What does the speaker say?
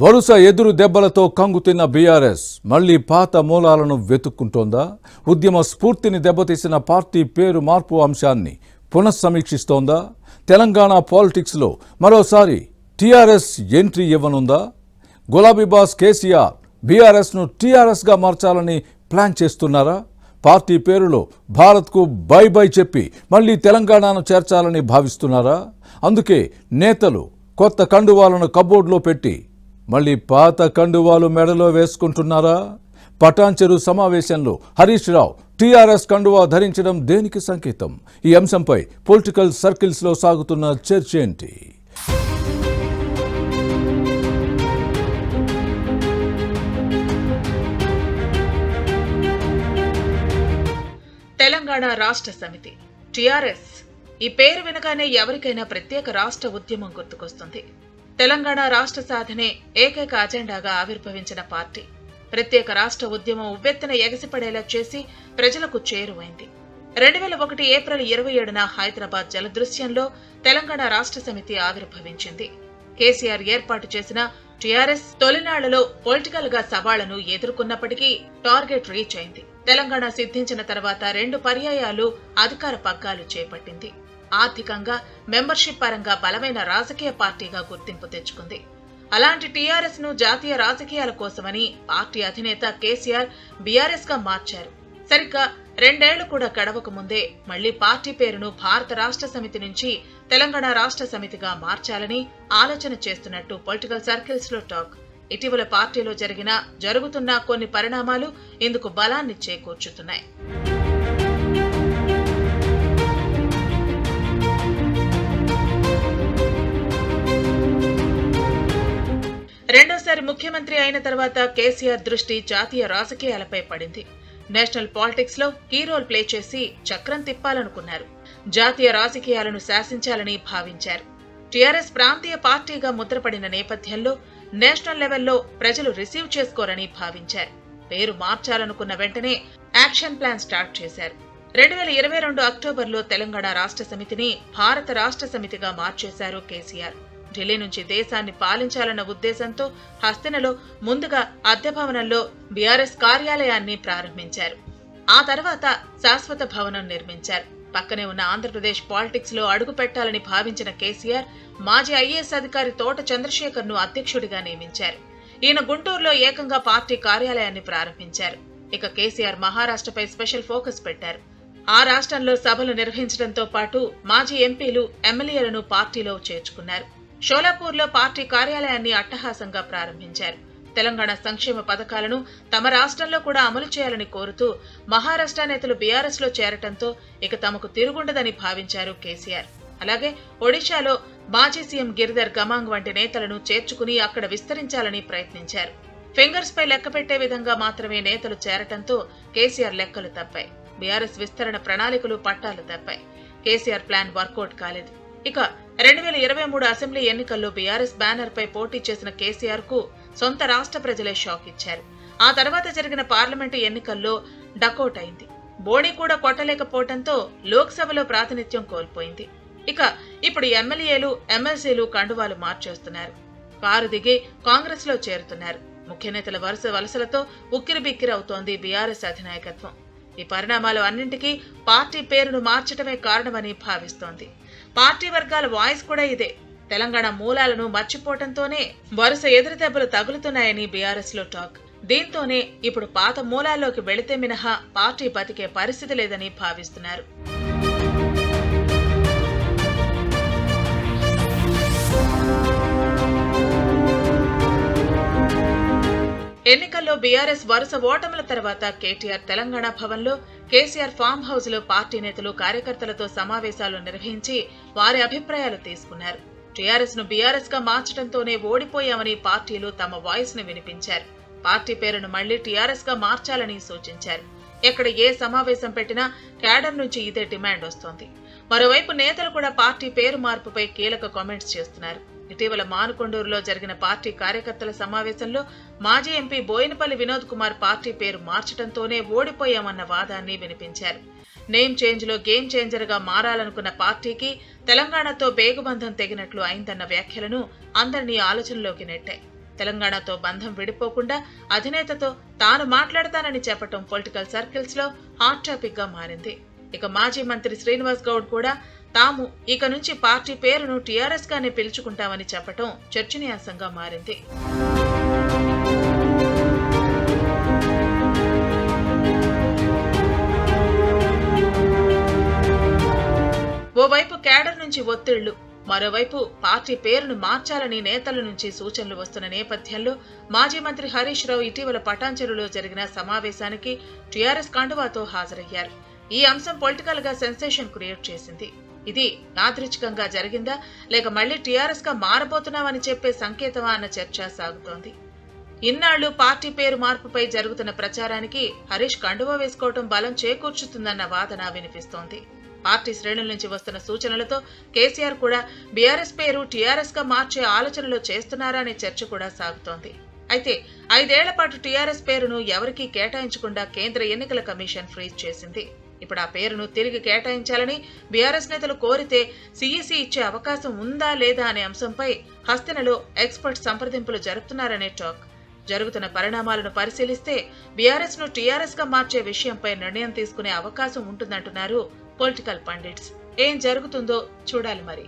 వరుస ఎదురు దెబ్బలతో కంగుతిన్న బీఆర్ఎస్ మళ్లీ పాత మూలాలను వెతుక్కుంటోందా? ఉద్యమ స్ఫూర్తిని దెబ్బతీసిన పార్టీ పేరు మార్పు అంశాన్ని పునఃసమీక్షిస్తోందా? తెలంగాణ పాలిటిక్స్ లో మరోసారి టీఆర్ఎస్ ఎంట్రీ ఇవ్వనుందా? గులాబీ బాస్ కేసీఆర్ బీఆర్ఎస్ ను టీఆర్ఎస్ గా మార్చాలని ప్లాన్ చేస్తున్నారా? పార్టీ పేరులో భారత్ కు బై బై చెప్పి మళ్లీ తెలంగాణను చేర్చాలని భావిస్తున్నారా? అందుకే నేతలు కొత్త కండువాలను కబోర్డ్లో పెట్టి మళ్లీ పాత కండువాలు మెడలో వేసుకుంటున్నారా? పటాన్చెరు సమావేశంలో హరీష్ రావు టీఆర్ఎస్ కండువా ధరించడం దేనికి సంకేతం? ఈ అంశంపై పొలిటికల్ సర్కిల్స్ లో సాగుతున్న చర్చ ఏంటి? తెలంగాణ రాష్ట్ర సమితి టీఆర్ఎస్ ఈ పేరు వినగానే ఎవరికైనా ప్రత్యేక రాష్ట్ర ఉద్యమం గుర్తుకొస్తుంది. తెలంగాణ రాష్ట్ర సాధనే ఏకైక అజెండాగా ఆవిర్భవించిన పార్టీ ప్రత్యేక రాష్ట్ర ఉద్యమం ఉవ్వెత్తున ఎగసిపడేలా చేసి ప్రజలకు చేరువైంది. 2001 ఏప్రిల్ 27న హైదరాబాద్ జలదృశ్యంలో తెలంగాణ రాష్ట్ర సమితి ఆవిర్భవించింది. కేసీఆర్ ఏర్పాటు చేసిన టీఆర్ఎస్ తొలినాళ్లలో పొలిటికల్ గా సవాళ్లను ఎదుర్కొన్నప్పటికీ టార్గెట్ రీచ్ అయింది. తెలంగాణ సిద్ధించిన తర్వాత 2 పర్యాయాలు అధికార పగ్గాలు చేపట్టింది. ఆర్థికంగా మెంబర్షిప్ పరంగా బలమైన రాజకీయ పార్టీగా గుర్తింపు తెచ్చుకుంది. అలాంటి టీఆర్ఎస్ ను జాతీయ రాజకీయాల కోసమని పార్టీ అధినేత కేసీఆర్ బీఆర్ఎస్ గా మార్చారు. సరిగ్గా 2 ఏళ్లు కూడా గడవక ముందే మళ్లీ పార్టీ పేరును భారత రాష్ట్ర సమితి నుంచి తెలంగాణ రాష్ట్ర సమితిగా మార్చాలని ఆలోచన చేస్తున్నట్టు పొలిటికల్ సర్కిల్స్ లో టాక్. ఇటీవల పార్టీలో జరుగుతున్న కొన్ని పరిణామాలు ఇందుకు బలాన్ని చేకూర్చుతున్నాయి. రెండోసారి ముఖ్యమంత్రి అయిన తర్వాత కేసీఆర్ దృష్టి జాతీయ రాజకీయాలపై పడింది. నేషనల్ పాలిటిక్స్ లో కీ రోల్ ప్లే చేసి చక్రం తిప్పాలనుకున్నారు. జాతీయ రాజకీయాలను శాసించాలని భావించారు. టీఆర్ఎస్ ప్రాంతీయ పార్టీగా ముద్రపడిన నేపథ్యంలో నేషనల్ లెవెల్లో ప్రజలు రిసీవ్ చేసుకోరని భావించారు. పేరు మార్చాలనుకున్న వెంటనే యాక్షన్ ప్లాన్ స్టార్ట్ చేశారు. 2022 అక్టోబర్లో తెలంగాణ రాష్ట్ర సమితిని భారత రాష్ట్ర సమితిగా మార్చేశారు కేసీఆర్. ఢిల్లీ నుంచి దేశాన్ని పాలించాలన్న ఉద్దేశంతో హస్తినలో ముందుగా అద్దె భవనంలో బీఆర్ఎస్ కార్యాలయాన్ని ప్రారంభించారు. ఆ తర్వాత శాశ్వత భవనం నిర్మించారు. పక్కనే ఉన్న ఆంధ్రప్రదేశ్ పాలిటిక్స్ లో అడుగు పెట్టాలని భావించిన కేసీఆర్ మాజీ ఐఏఎస్ అధికారి తోట చంద్రశేఖర్ ను అధ్యక్షుడిగా నియమించారు. ఈయన గుంటూరులో ఏకంగా పార్టీ కార్యాలయాన్ని ప్రారంభించారు. ఇక కేసీఆర్ మహారాష్ట్రపై స్పెషల్ ఫోకస్ పెట్టారు. ఆ రాష్ట్రంలో సభలు నిర్వహించడంతో పాటు మాజీ ఎంపీలు ఎమ్మెల్యేలను పార్టీలో చేర్చుకున్నారు. షోలాపూర్లో పార్టీ కార్యాలయాన్ని అట్టహాసంగా ప్రారంభించారు. తెలంగాణ సంక్షేమ పథకాలను తమ రాష్ట్రంలో కూడా అమలు చేయాలని కోరుతూ మహారాష్ట్ర నేతలు బీఆర్ఎస్ లో చేరటంతో ఇక తమకు తిరుగుండదని భావించారు కేసీఆర్. అలాగే ఒడిశాలో మాజీ సీఎం గిరిధర్ గమాంగ్ వంటి నేతలను చేర్చుకుని అక్కడ విస్తరించాలని ప్రయత్నించారు. ఫింగర్స్ పై లెక్క పెట్టే విధంగా మాత్రమే నేతలు చేరటంతో కేసీఆర్ లెక్కలు తప్పాయి. బీఆర్ఎస్ విస్తరణ ప్రణాళికలు పట్టాలు తప్పాయి. కేసీఆర్ ప్లాన్ వర్కౌట్ కాలేదు. ఇక 2023 అసెంబ్లీ ఎన్నికల్లో బీఆర్ఎస్ బ్యానర్ పై పోటీ చేసిన కేసీఆర్ కు సొంత రాష్ట్ర ప్రజలే షాక్ ఇచ్చారు. ఆ తర్వాత జరిగిన పార్లమెంటు ఎన్నికల్లో డకౌట్ అయింది. బోణి కూడా కొట్టలేకపోవడంతో లోక్సభలో ప్రాతినిధ్యం కోల్పోయింది. ఇక ఇప్పుడు ఎమ్మెల్యేలు ఎమ్మెల్సీలు కండువాలు మార్చేస్తున్నారు. కారు దిగి కాంగ్రెస్ లో చేరుతున్నారు. ముఖ్య నేతల వలసలతో ఉక్కిరిబిక్కిరి అవుతోంది బీఆర్ఎస్ అధినాయకత్వం. ఈ పరిణామాలు అన్నింటికీ పార్టీ పేరును మార్చడమే కారణమని భావిస్తోంది. పార్టీ వర్గాల వాయిస్ కూడా ఇదే. తెలంగాణ మూలాలను మర్చిపోవడంతోనే వరుస ఎదురుదెబ్బలు తగులుతున్నాయని బీఆర్ఎస్ లో టాక్. దీంతోనే ఇప్పుడు పాత మూలాల్లోకి వెళితే మినహా పార్టీ బతికే పరిస్థితి లేదని భావిస్తున్నారు. ఎన్నికల్లో బీఆర్ఎస్ వరుస ఓటముల తర్వాత కేటీఆర్ తెలంగాణ భవన్లో, కేసీఆర్ ఫామ్ హౌస్ లో పార్టీ నేతలు కార్యకర్తలతో సమావేశాలు నిర్వహించి వారి అభిప్రాయాలు తీసుకున్నారు. టీఆర్ఎస్ ను బీఆర్ఎస్ గా మార్చడంతోనే ఓడిపోయామని పార్టీలు తమ వాయిస్ ను వినిపించారు. పార్టీ పేరును మళ్లీ టీఆర్ఎస్ గా మార్చాలని సూచించారు. ఎక్కడ ఏ సమావేశం పెట్టినా క్యాడర్ నుంచి ఇదే డిమాండ్ వస్తోంది. మరోవైపు నేతలు కూడా పార్టీ పేరు మార్పుపై కీలక కామెంట్స్ చేస్తున్నారు. ఇటీవల మానుకొండూరులో జరిగిన పార్టీ కార్యకర్తల సమావేశంలో మాజీ ఎంపీ బోయినపల్లి వినోద్ కుమార్ పార్టీ పేరు మార్చడంతోనే ఓడిపోయామన్న వాదాన్ని వినిపించారు. నేమ్ చేంజ్ లో గేమ్ చేంజర్ గా మారాలనుకున్న పార్టీకి తెలంగాణతో బేగుబంధం తెగినట్లు అయిందన్న వ్యాఖ్యలను అందరినీ ఆలోచనలోకి నెట్టాయి. తెలంగాణతో బంధం విడిపోకుండా అధినేతతో తాను మాట్లాడతానని చెప్పటం పొలిటికల్ సర్కిల్స్ లో హాట్ టాపిక్ గా మారింది. ఇక మాజీ మంత్రి శ్రీనివాస్ గౌడ్ కూడా తాము ఇక నుంచి పార్టీ పేరును టీఆర్ఎస్ గానే పిలుచుకుంటామని చెప్పటం చర్చనీయాంశంగా మారింది. ఓవైపు కేడర్ నుంచి ఒత్తిళ్లు, మరోవైపు పార్టీ పేరును మార్చాలని నేతల నుంచి సూచనలు వస్తున్న నేపథ్యంలో మాజీ మంత్రి హరీష్ రావు ఇటీవల పటాన్చెరులో జరిగిన సమావేశానికి టీఆర్ఎస్ కండువాతో హాజరయ్యారు. ఈ అంశం పొలిటికల్ గా సెన్సేషన్ క్రియేట్ చేసింది. ఇది యాదృచ్ఛికంగా జరిగిందా లేక మళ్లీ టీఆర్ఎస్ గా మారబోతున్నామని చెప్పే సంకేతమా అన్న చర్చ సాగుతోంది. ఇన్నాళ్లు పార్టీ పేరు మార్పుపై జరుగుతున్న ప్రచారానికి హరీష్ కండువా వేసుకోవడం బలం చేకూర్చుతుందన్న వాదన వినిపిస్తోంది. పార్టీ శ్రేణుల నుంచి వస్తున్న సూచనలతో కేసీఆర్ కూడా బీఆర్ఎస్ పేరు టీఆర్ఎస్ గా మార్చే ఆలోచనలో చేస్తున్నారా అనే చర్చ కూడా సాగుతోంది. అయితే 5 ఏళ్ల పాటు టీఆర్ఎస్ పేరును ఎవరికీ కేటాయించకుండా కేంద్ర ఎన్నికల కమిషన్ ఫ్రీజ్ చేసింది. ఇప్పుడు ఆ పేరును తిరిగి కేటాయించాలని బీఆర్ఎస్ నేతలు కోరితే సీఈసీ ఇచ్చే అవకాశం ఉందా లేదా అనే అంశంపై హస్తినలో ఎక్స్పర్ట్ సంప్రదింపులు జరుపుతున్నారనే టాక్. జరుగుతున్న పరిణామాలను పరిశీలిస్తే బీఆర్ఎస్ ను టీఆర్ఎస్ గా మార్చే విషయంపై నిర్ణయం తీసుకునే అవకాశం ఉంటుందంటున్నారు పొలిటికల్ పండిట్స్. ఏం జరుగుతుందో చూడాలి మరి.